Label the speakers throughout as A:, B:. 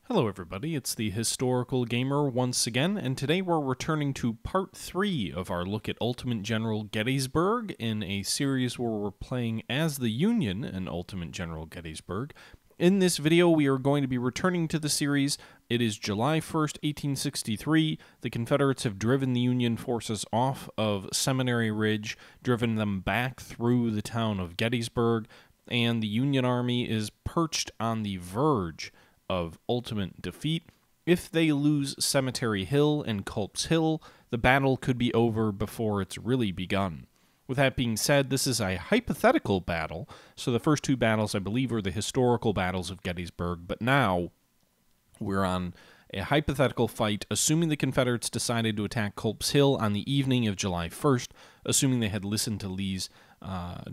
A: Hello everybody, it's the Historical Gamer once again, and today we're returning to part 3 of our look at Ultimate General Gettysburg in a series where we're playing as the Union in Ultimate General Gettysburg. In this video, we are going to be returning to the series. It is July 1st, 1863. The Confederates have driven the Union forces off of Seminary Ridge, driven them back through the town of Gettysburg, and the Union Army is perched on the verge of ultimate defeat. If they lose Cemetery Hill and Culps Hill, the battle could be over before it's really begun. With that being said, this is a hypothetical battle, so the first two battles, I believe, are the historical battles of Gettysburg, but now we're on a hypothetical fight, assuming the Confederates decided to attack Culps Hill on the evening of July 1st, assuming they had listened to Lee's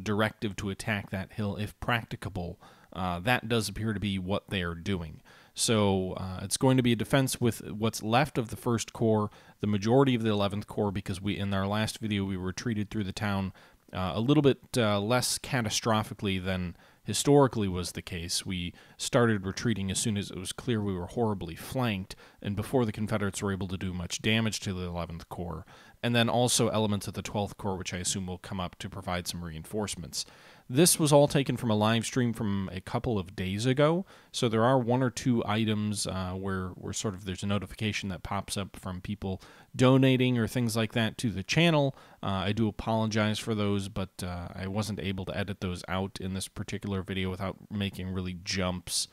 A: directive to attack that hill if practicable. That does appear to be what they are doing. So it's going to be a defense with what's left of the 1st Corps, the majority of the 11th Corps, because in our last video we retreated through the town a little bit less catastrophically than historically was the case. We started retreating as soon as it was clear we were horribly flanked, and before the Confederates were able to do much damage to the 11th Corps, and then also elements of the 12th Corps, which I assume will come up to provide some reinforcements. This was all taken from a live stream from a couple of days ago, so there are one or two items where sort of there's a notification that pops up from people donating or things like that to the channel. I do apologize for those, but I wasn't able to edit those out in this particular video without making really jumps,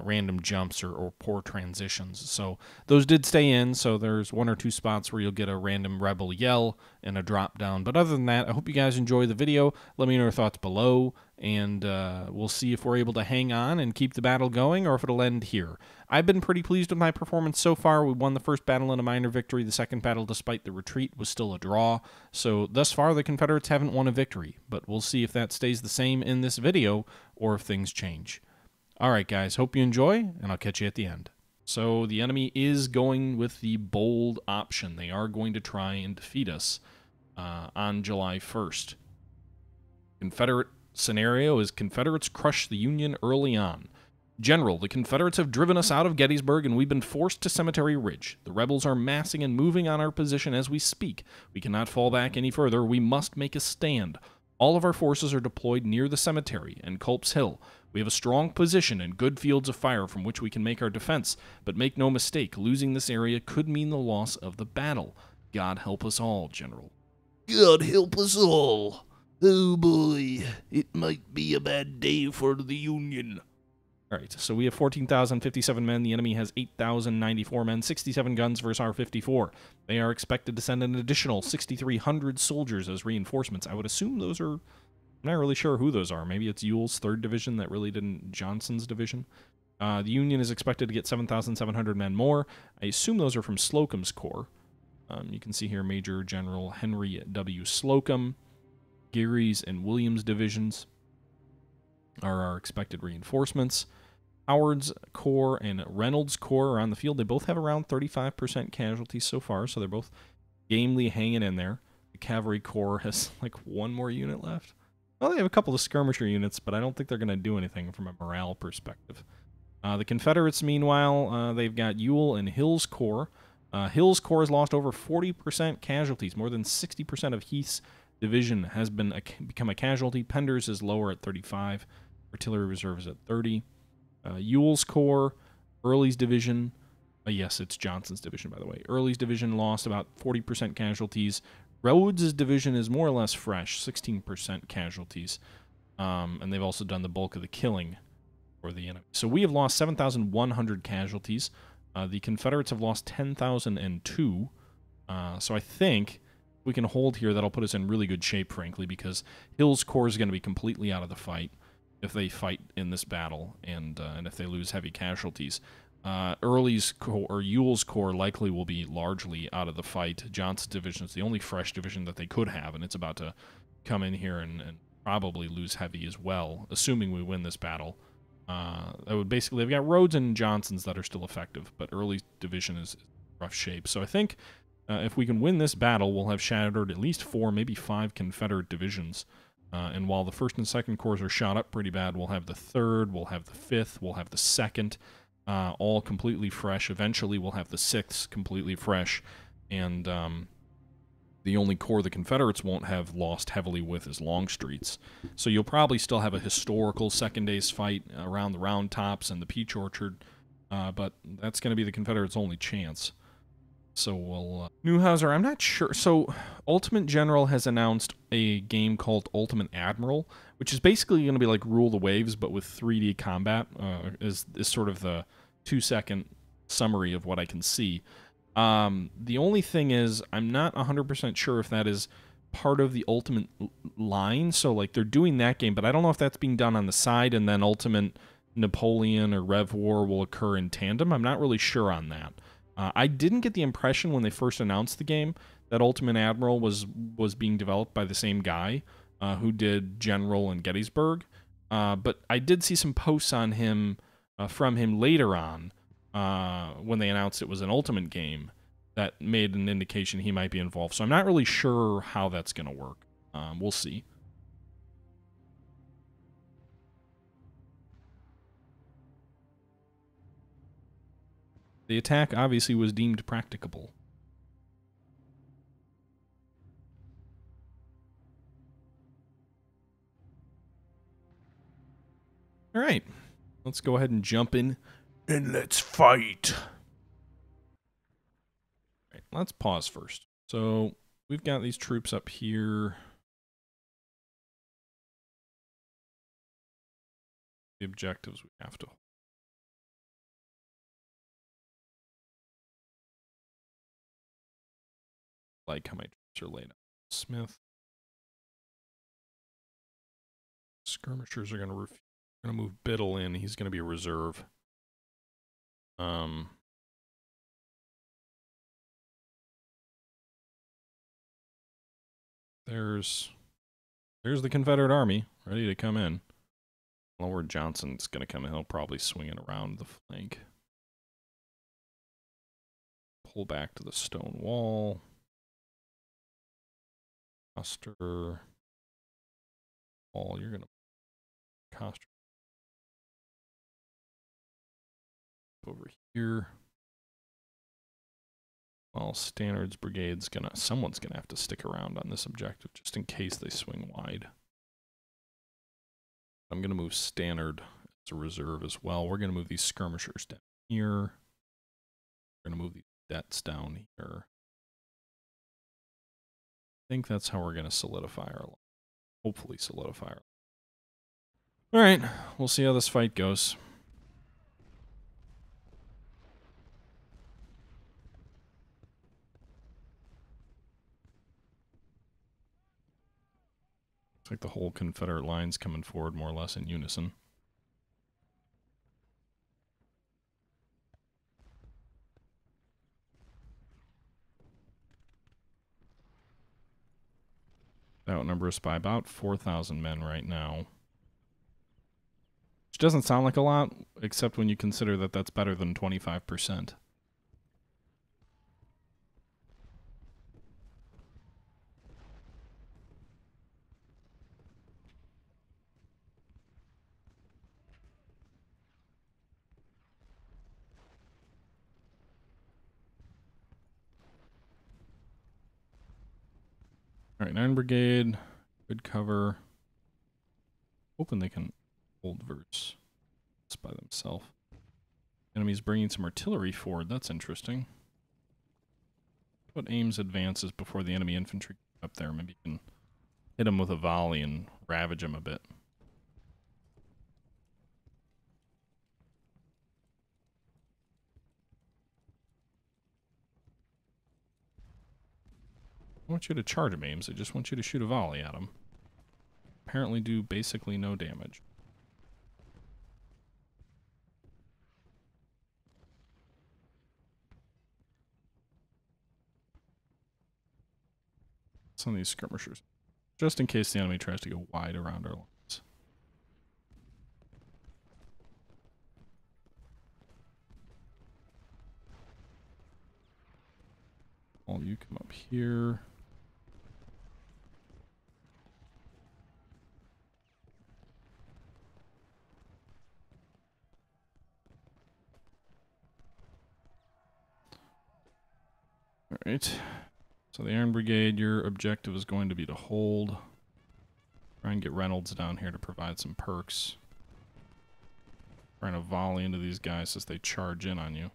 A: random jumps or poor transitions. So those did stay in, so there's one or two spots where you'll get a random rebel yell and a drop down. But other than that, I hope you guys enjoy the video. Let me know your thoughts below, and we'll see if we're able to hang on and keep the battle going or if it'll end here. I've been pretty pleased with my performance so far. We won the first battle in a minor victory. The second battle, despite the retreat, was still a draw. So thus far, the Confederates haven't won a victory, but we'll see if that stays the same in this video or if things change. All right, guys, hope you enjoy, and I'll catch you at the end. So the enemy is going with the bold option. They are going to try and defeat us on July 1st. Confederate scenario is Confederates crush the Union early on. General, the Confederates have driven us out of Gettysburg, and we've been forced to Cemetery Ridge. The rebels are massing and moving on our position as we speak. We cannot fall back any further. We must make a stand. All of our forces are deployed near the cemetery and Culps Hill. We have a strong position and good fields of fire from which we can make our defense, but make no mistake, losing this area could mean the loss of the battle. God help us all, General.
B: God help us all. Oh boy, it might be a bad day for the Union.
A: All right, so we have 14,057 men. The enemy has 8,094 men, 67 guns versus our 54. They are expected to send an additional 6,300 soldiers as reinforcements. I would assume those are... I'm not really sure who those are. Maybe it's Ewell's 3rd Division that really didn't... Johnson's Division. The Union is expected to get 7,700 men more. I assume those are from Slocum's Corps. You can see here Major General Henry W. Slocum. Geary's and Williams Divisions are our expected reinforcements. Howard's Corps and Reynolds Corps are on the field. They both have around 35% casualties so far, so they're both gamely hanging in there. The Cavalry Corps has like one more unit left. Well, they have a couple of skirmisher units, but I don't think they're going to do anything from a morale perspective. The Confederates, meanwhile, they've got Ewell and Hill's Corps. Hill's Corps has lost over 40% casualties. More than 60% of Heath's division has become a casualty. Pender's is lower at 35. Artillery reserve is at 30. Ewell's Corps, Early's division, yes, it's Johnson's division, by the way. Early's division lost about 40% casualties. Rhodes's division is more or less fresh, 16% casualties. And they've also done the bulk of the killing for the enemy. So we have lost 7,100 casualties. The Confederates have lost 10,002. So I think we can hold here. That'll put us in really good shape, frankly, because Hill's Corps is going to be completely out of the fight if they fight in this battle, and if they lose heavy casualties. Early's Corps, or Ewell's Corps, likely will be largely out of the fight. Johnson's division is the only fresh division that they could have, and it's about to come in here and probably lose heavy as well, assuming we win this battle. That would basically, they've got Rhodes and Johnson's that are still effective, but Early's division is in rough shape. So I think if we can win this battle, we'll have shattered at least 4, maybe 5 Confederate divisions. And while the 1st and 2nd Corps are shot up pretty bad, we'll have the 3rd, we'll have the 5th, we'll have the 2nd. all completely fresh. Eventually, we'll have the 6th completely fresh, and the only corps the Confederates won't have lost heavily with is Longstreet's. So you'll probably still have a historical second day's fight around the Round Tops and the Peach Orchard, but that's going to be the Confederates' only chance. So we'll... Neuhauser, I'm not sure. So Ultimate General has announced a game called Ultimate Admiral, which is basically going to be like Rule the Waves, but with 3D combat, is sort of the 2-second summary of what I can see. The only thing is, I'm not 100% sure if that is part of the Ultimate line. So, like, they're doing that game, but I don't know if that's being done on the side, and then Ultimate Napoleon or Rev War will occur in tandem. I'm not really sure on that. I didn't get the impression when they first announced the game that Ultimate Admiral was being developed by the same guy who did General and Gettysburg. But I did see some posts on him from him later on when they announced it was an Ultimate game that made an indication he might be involved. So I'm not really sure how that's going to work. We'll see. The attack obviously was deemed practicable. All right, let's go ahead and jump in and let's fight. All right, let's pause first. So we've got these troops up here. The objectives we have to hold. Like how my troops are laid out. Smith. Skirmishers are going to move Biddle in. He's going to be a reserve. There's the Confederate Army ready to come in. Lord Johnson's going to come in. He'll probably swing it around the flank. Pull back to the stone wall. Custer. Wall, you're going to Custer over here. Well, Stannard's brigade's someone's gonna have to stick around on this objective just in case they swing wide. I'm gonna move Stannard as a reserve as well. We're gonna move these skirmishers down here. We're gonna move these debts down here. I think that's how we're gonna solidify our line. Hopefully solidify our line. Alright, we'll see how this fight goes. Looks like the whole Confederate line's coming forward more or less in unison. They outnumber us by about 4,000 men right now. Which doesn't sound like a lot, except when you consider that that's better than 25%. Alright, 9 Brigade. Good cover. Hoping they can hold verse by themselves. Enemy's bringing some artillery forward. That's interesting. What Ames advances before the enemy infantry up there? Maybe you can hit him with a volley and ravage him a bit. I want you to charge him, Ames. I just want you to shoot a volley at him. Apparently do basically no damage. Some of these skirmishers. Just in case the enemy tries to go wide around our lines. All you come up here. Alright. So the Iron Brigade, your objective is going to be to hold. Try and get Reynolds down here to provide some perks. Trying to volley into these guys as they charge in on you.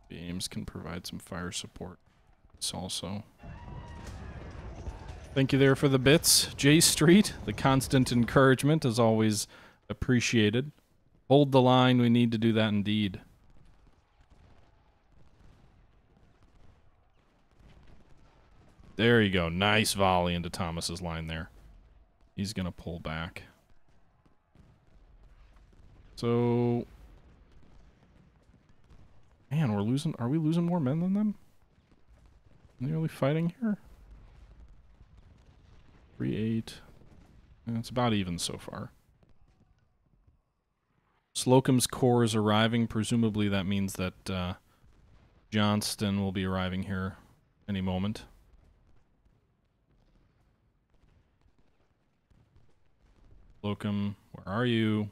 A: The Ames can provide some fire support. It's also. Thank you there for the bits, J Street. The constant encouragement is always appreciated. Hold the line, we need to do that indeed. There you go. Nice volley into Thomas's line there. He's going to pull back. So, man, we're losing. Are we losing more men than them? Are they really fighting here? 3-8. It's about even so far. Slocum's corps is arriving. Presumably that means that Johnston will be arriving here any moment. Slocum, where are you?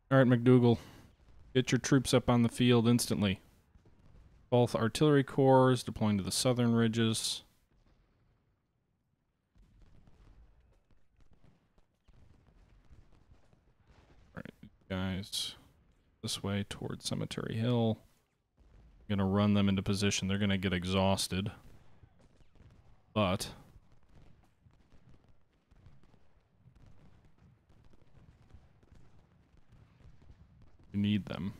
A: Alright, McDougal. Get your troops up on the field instantly. Both artillery corps deploying to the southern ridges. Alright, guys. This way towards Cemetery Hill. I'm gonna run them into position. They're gonna get exhausted. But you need them.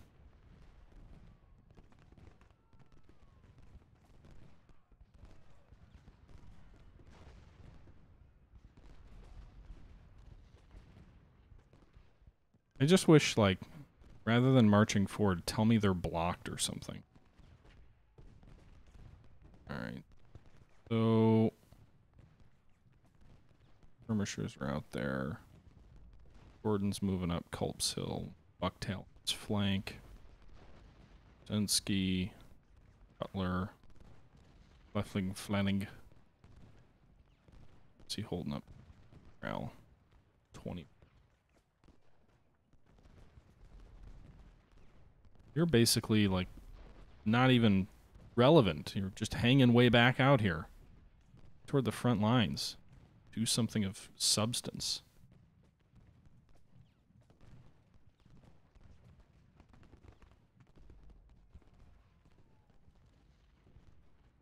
A: I just wish, like, rather than marching forward, tell me they're blocked or something. Alright. So skirmishers are out there. Gordon's moving up Culps Hill. Bucktail's flank. Dunsky. Cutler. Leffling Flanning. What's he holding up? Corral. 20. You're basically, like, not even relevant. You're just hanging way back out here. Toward the front lines. Do something of substance.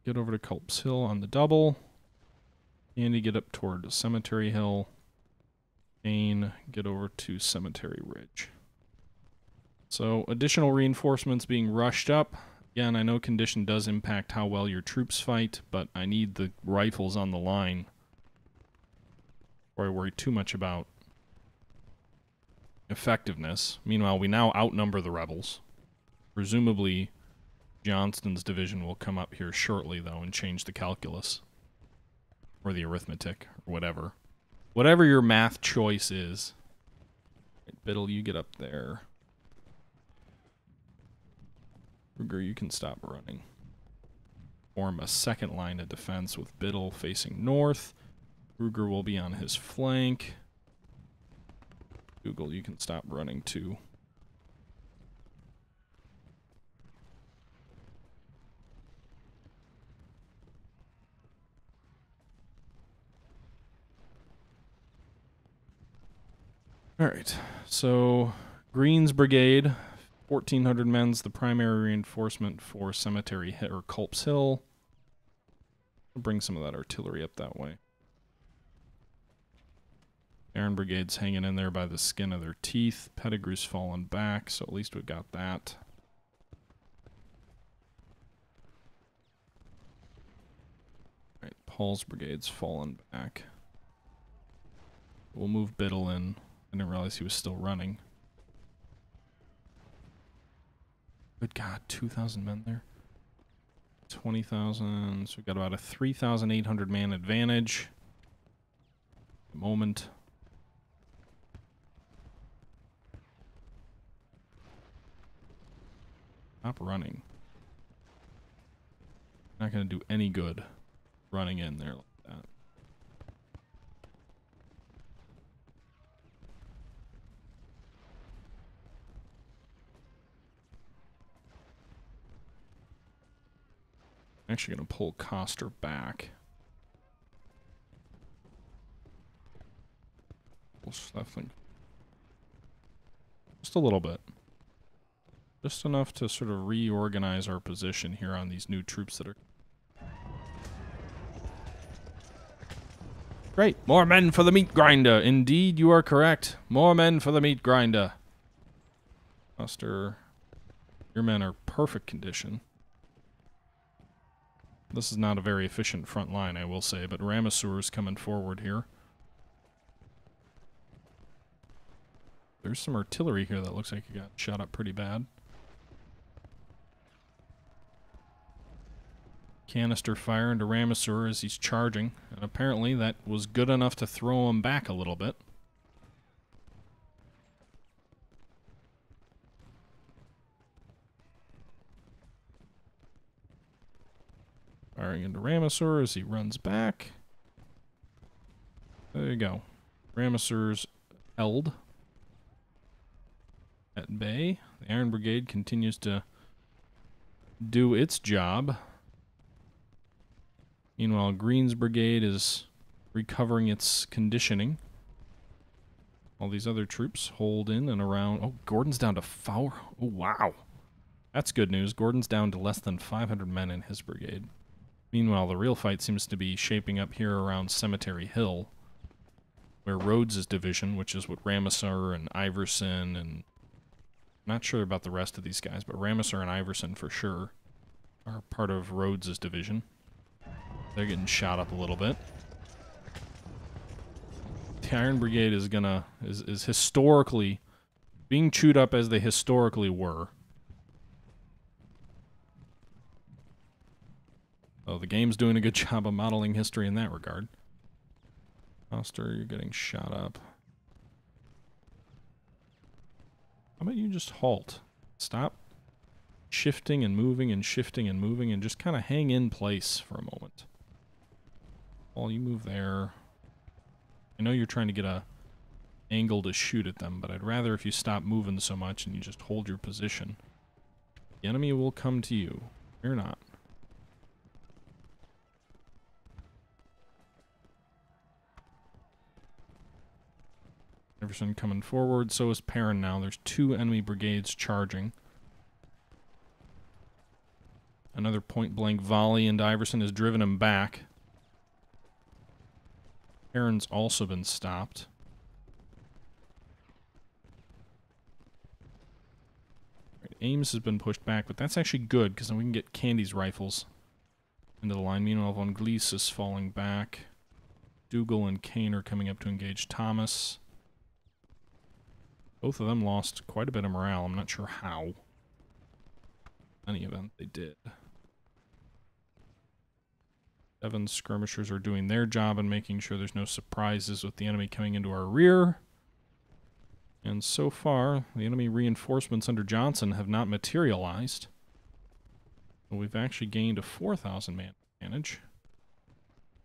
A: Get over to Culps Hill on the double. Andy, get up toward Cemetery Hill. Kane, get over to Cemetery Ridge. So, additional reinforcements being rushed up. Again, I know condition does impact how well your troops fight, but I need the rifles on the line before I worry too much about effectiveness. Meanwhile, we now outnumber the rebels. Presumably, Johnston's division will come up here shortly, though, and change the calculus. Or the arithmetic, or whatever. Whatever your math choice is. Right, Biddle, you get up there. Ruger, you can stop running. Form a second line of defense with Biddle facing north. Ruger will be on his flank. Google, you can stop running too. Alright, so Green's Brigade, 1,400 men's the primary reinforcement for Cemetery or Culps Hill. I'll bring some of that artillery up that way. Iron Brigade's hanging in there by the skin of their teeth. Pettigrew's fallen back, so at least we've got that. Alright, Paul's Brigade's fallen back. We'll move Biddle in. I didn't realize he was still running. Good God, 2,000 men there. 20,000, so we've got about a 3,800 man advantage. At the moment. Stop running. Not going to do any good running in there like that. I'm actually going to pull Coster back. Just a little bit. Just enough to sort of reorganize our position here on these new troops that are... Great! More men for the meat grinder! Indeed, you are correct. More men for the meat grinder. Coster, your men are perfect condition. This is not a very efficient front line, I will say, but Ramessur's coming forward here. There's some artillery here that looks like it got shot up pretty bad. Canister fire into Ramessur as he's charging, and apparently that was good enough to throw him back a little bit. Firing into Ramessur as he runs back. There you go. Ramessur's held at bay. The Iron Brigade continues to do its job. Meanwhile, Green's Brigade is recovering its conditioning. All these other troops hold in and around. Oh, Gordon's down to 4. Oh, wow. That's good news. Gordon's down to less than 500 men in his brigade. Meanwhile, the real fight seems to be shaping up here around Cemetery Hill, where Rhodes's division, which is what Ramessur and Iverson and... Not sure about the rest of these guys, but Ramessur and Iverson for sure are part of Rhodes's division. They're getting shot up a little bit. The Iron Brigade is gonna is historically being chewed up as they historically were. So the game's doing a good job of modeling history in that regard. Coster, you're getting shot up. How about you just halt? Stop shifting and moving and shifting and moving and just kind of hang in place for a moment. Well, you move there. I know you're trying to get a angle to shoot at them, but I'd rather if you stop moving so much and you just hold your position. The enemy will come to you. You're not. Iverson coming forward, so is Perrin now. There's 2 enemy brigades charging. Another point-blank volley, and Iverson has driven him back. Perrin's also been stopped. Right, Ames has been pushed back, but that's actually good, because then we can get Candy's rifles into the line. Meanwhile, Von Glees is falling back. Dougal and Kane are coming up to engage Thomas. Both of them lost quite a bit of morale. I'm not sure how. In any event, they did. Devon's skirmishers are doing their job and making sure there's no surprises with the enemy coming into our rear. And so far, the enemy reinforcements under Johnson have not materialized. But we've actually gained a 4,000 man advantage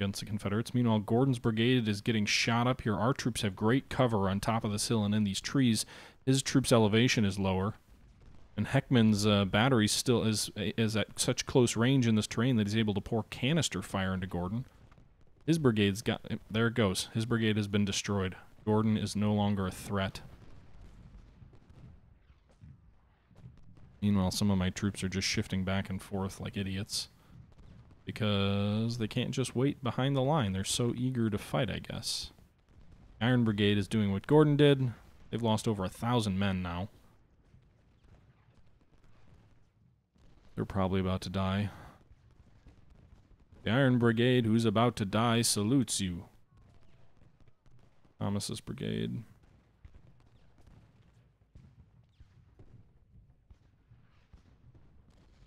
A: against the Confederates. Meanwhile, Gordon's brigade is getting shot up here. Our troops have great cover on top of this hill and in these trees. His troops' elevation is lower. And Heckman's battery still is at such close range in this terrain that he's able to pour canister fire into Gordon. His brigade's got... There it goes. His brigade has been destroyed. Gordon is no longer a threat. Meanwhile, some of my troops are just shifting back and forth like idiots. Because they can't just wait behind the line. They're so eager to fight, I guess. Iron Brigade is doing what Gordon did. They've lost over 1,000 men now. They're probably about to die. The Iron Brigade, who's about to die, salutes you. Thomas's brigade.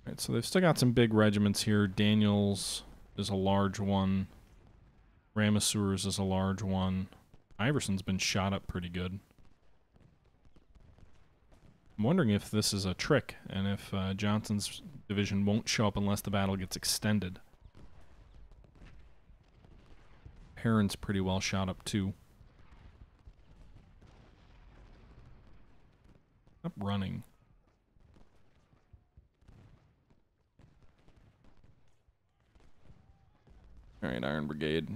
A: Alright, so they've still got some big regiments here. Daniels is a large one. Ramessur's is a large one. Iverson's been shot up pretty good. I'm wondering if this is a trick, and if Johnson's division won't show up unless the battle gets extended. Perrin's pretty well shot up, too. Stop running. Alright, Iron Brigade.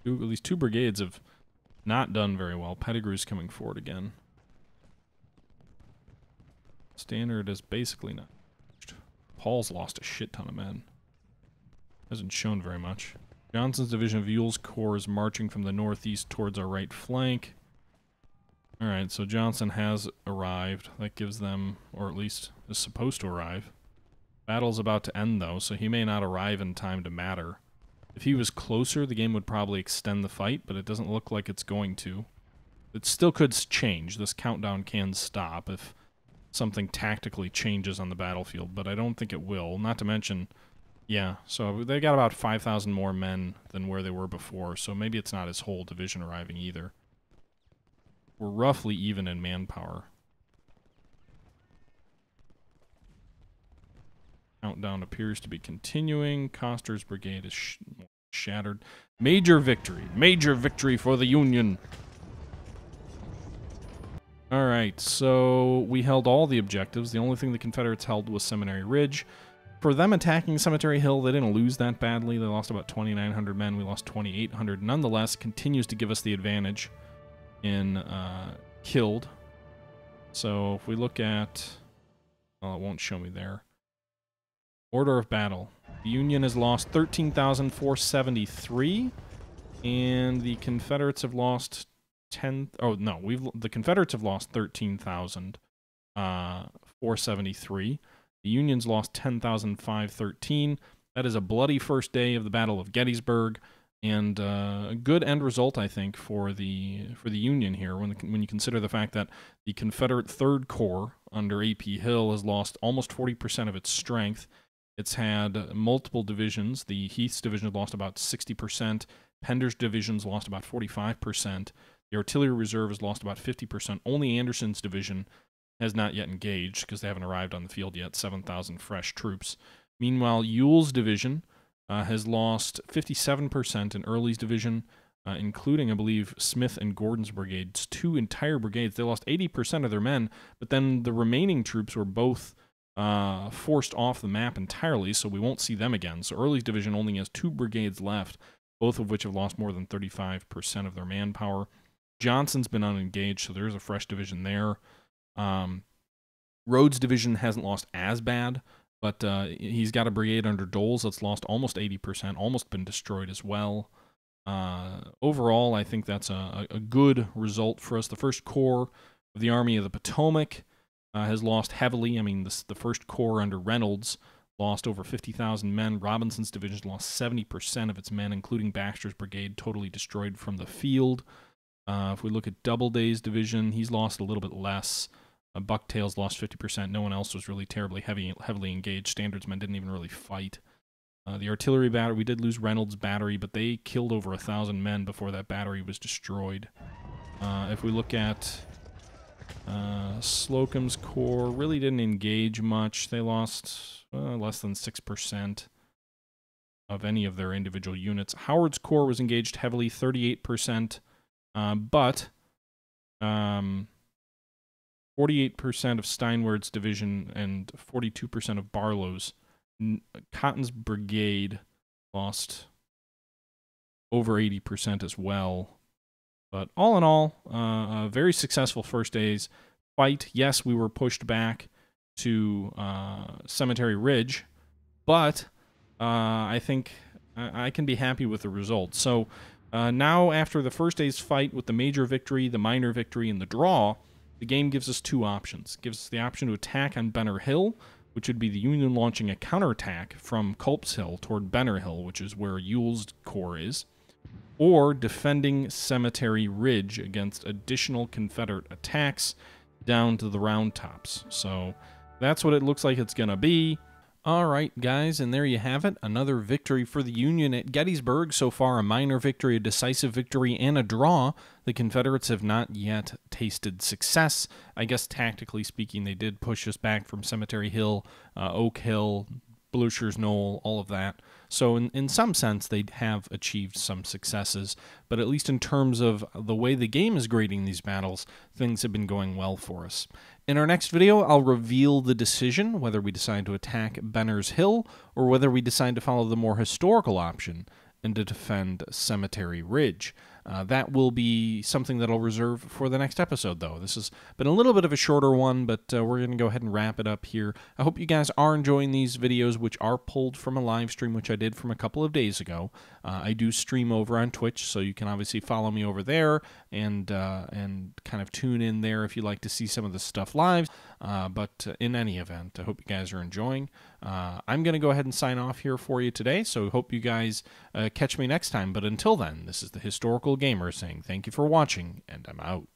A: At least 2 brigades have not done very well. Pettigrew's coming forward again. Standard is basically not. Paul's lost a shit ton of men. Hasn't shown very much. Johnson's division of Ewell's Corps is marching from the northeast towards our right flank. Alright, so Johnson has arrived. That gives them, or at least is supposed to arrive. Battle's about to end, though, so he may not arrive in time to matter. If he was closer, the game would probably extend the fight, but it doesn't look like it's going to. It still could change. This countdown can stop if something tactically changes on the battlefield, but I don't think it will. Not to mention, yeah, so they got about 5,000 more men than where they were before, so maybe it's not his whole division arriving either. We're roughly even in manpower. Countdown appears to be continuing. Coster's brigade is shattered. Major victory for the Union. Alright, so we held all the objectives. The only thing the Confederates held was Seminary Ridge. For them attacking Cemetery Hill, they didn't lose that badly. They lost about 2,900 men. We lost 2,800. Nonetheless, continues to give us the advantage in killed. So if we look at... well, it won't show me there. Order of battle. The Union has lost 13,473, and the Confederates have lost 10... oh, no, the Confederates have lost 13,473. The Union's lost 10,513. That is a bloody first day of the Battle of Gettysburg, and a good end result, I think, for the Union here, when you consider the fact that the Confederate 3rd Corps under A.P. Hill has lost almost 40% of its strength. It's had multiple divisions. The Heath's division has lost about 60%. Pender's division's lost about 45%. The artillery reserve has lost about 50%. Only Anderson's division has not yet engaged because they haven't arrived on the field yet, 7,000 fresh troops. Meanwhile, Ewell's division has lost 57% in Early's division, including, I believe, Smith and Gordon's brigades. 2 entire brigades. They lost 80% of their men, but then the remaining troops were both forced off the map entirely, so we won't see them again. So Early's division only has 2 brigades left, both of which have lost more than 35% of their manpower. Johnson's been unengaged, so there's a fresh division there. Rhodes' division hasn't lost as bad, but he's got a brigade under Doles that's lost almost 80%, almost been destroyed as well. Overall, I think that's a good result for us. The 1st Corps of the Army of the Potomac has lost heavily. I mean, the 1st Corps under Reynolds lost over 50,000 men. Robinson's division lost 70% of its men, including Baxter's brigade, totally destroyed from the field. If we look at Doubleday's division, he's lost a little bit less. Bucktail's lost 50%. No one else was really terribly heavily engaged. Standard's men didn't even really fight. The artillery battery, we did lose Reynolds' battery, but they killed over 1,000 men before that battery was destroyed. If we look at Slocum's Corps, really didn't engage much. They lost less than 6% of any of their individual units. Howard's Corps was engaged heavily, 38%, but 48% of Steinward's division and 42% of Barlow's. Cotton's brigade lost over 80% as well. But all in all, a very successful first day's fight. Yes, we were pushed back to Cemetery Ridge, but I think I can be happy with the results. So now, after the first day's fight with the major victory, the minor victory, and the draw, the game gives us 2 options. It gives us the option to attack on Benner Hill, which would be the Union launching a counterattack from Culps Hill toward Benner Hill, which is where Ewell's Corps is, or defending Cemetery Ridge against additional Confederate attacks down to the Round Tops. So that's what it looks like it's going to be. All right, guys, and there you have it. Another victory for the Union at Gettysburg. So far, a minor victory, a decisive victory, and a draw. The Confederates have not yet tasted success. I guess tactically speaking, they did push us back from Cemetery Hill, Oak Hill, Blucher's Knoll, all of that. So in some sense, they have achieved some successes, but at least in terms of the way the game is grading these battles, things have been going well for us. In our next video, I'll reveal the decision, whether we decide to attack Benner's Hill or whether we decide to follow the more historical option and to defend Cemetery Ridge. That will be something that I'll reserve for the next episode, though. This has been a little bit of a shorter one, but we're going to go ahead and wrap it up here. I hope you guys are enjoying these videos, which are pulled from a live stream, which I did from a couple of days ago. I do stream over on Twitch, so you can obviously follow me over there and kind of tune in there if you like to see some of the stuff live. But in any event, I hope you guys are enjoying. I'm going to go ahead and sign off here for you today, so hope you guys catch me next time. But until then, this is the Historical Gamer saying thank you for watching, and I'm out.